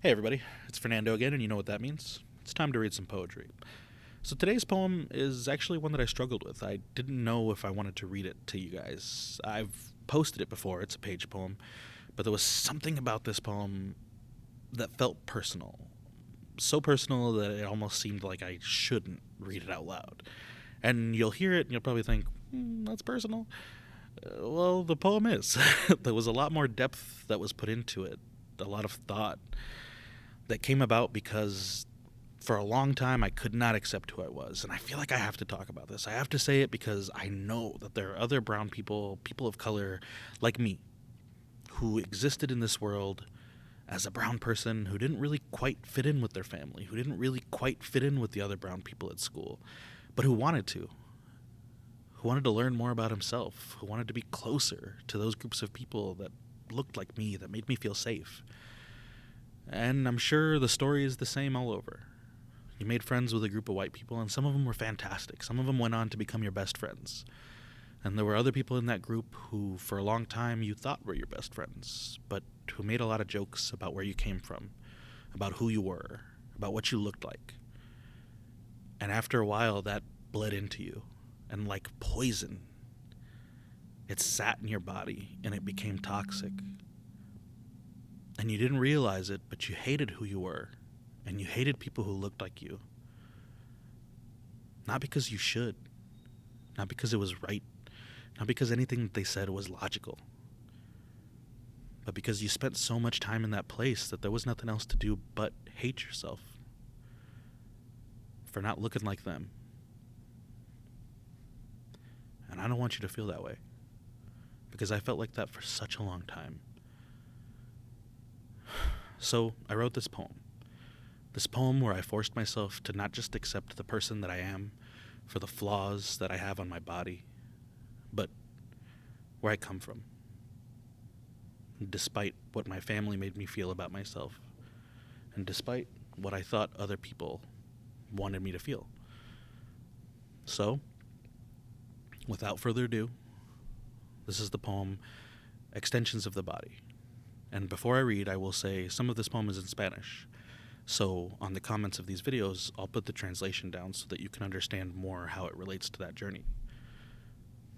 Hey everybody, it's Fernando again, and you know what that means. It's time to read some poetry. So today's poem is actually one that I struggled with. I didn't know if I wanted to read it to you guys. I've posted it before, it's a page poem, but there was something about this poem that felt personal. So personal that it almost seemed like I shouldn't read it out loud. And you'll hear it and you'll probably think, that's personal. Well, the poem is. There was a lot more depth that was put into it, a lot of thought that came about because for a long time I could not accept who I was. And I feel like I have to talk about this. I have to say it because I know that there are other brown people, people of color like me, who existed in this world as a brown person who didn't really quite fit in with their family, who didn't really quite fit in with the other brown people at school, but who wanted to. Who wanted to learn more about himself, who wanted to be closer to those groups of people that looked like me, that made me feel safe. And I'm sure the story is the same all over. You made friends with a group of white people, and some of them were fantastic. Some of them went on to become your best friends. And there were other people in that group who, for a long time, you thought were your best friends, but who made a lot of jokes about where you came from, about who you were, about what you looked like. And after a while, that bled into you, and like poison, it sat in your body, and it became toxic. And you didn't realize it, but you hated who you were, and you hated people who looked like you. Not because you should, not because it was right, not because anything that they said was logical, but because you spent so much time in that place that there was nothing else to do but hate yourself for not looking like them. And I don't want you to feel that way, because I felt like that for such a long time. So I wrote this poem where I forced myself to not just accept the person that I am for the flaws that I have on my body, but where I come from, despite what my family made me feel about myself, and despite what I thought other people wanted me to feel. So, without further ado, this is the poem Extensions of the Body. And before I read, I will say some of this poem is in Spanish. So on the comments of these videos, I'll put the translation down so that you can understand more how it relates to that journey.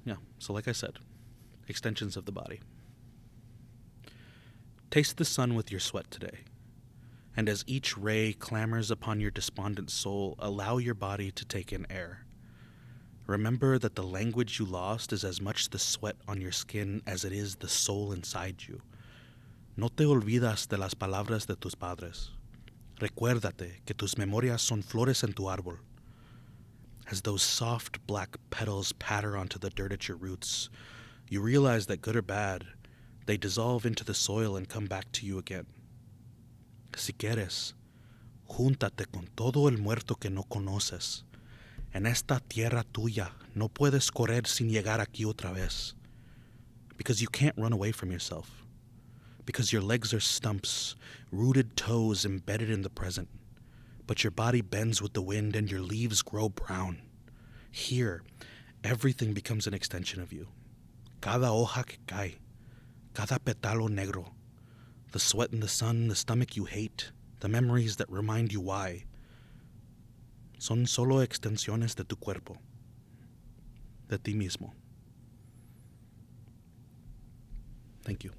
Yeah, so like I said, extensions of the body. Taste the sun with your sweat today. And as each ray clamors upon your despondent soul, allow your body to take in air. Remember that the language you lost is as much the sweat on your skin as it is the soul inside you. No te olvidas de las palabras de tus padres. Recuérdate que tus memorias son flores en tu árbol. As those soft black petals patter onto the dirt at your roots, you realize that good or bad, they dissolve into the soil and come back to you again. Si quieres, juntate con todo el muerto que no conoces. En esta tierra tuya, no puedes correr sin llegar aquí otra vez. Because you can't run away from yourself. Because your legs are stumps, rooted toes embedded in the present. But your body bends with the wind and your leaves grow brown. Here, everything becomes an extension of you. Cada hoja que cae, cada petalo negro, the sweat in the sun, the stomach you hate, the memories that remind you why, son solo extensiones de tu cuerpo, de ti mismo. Thank you.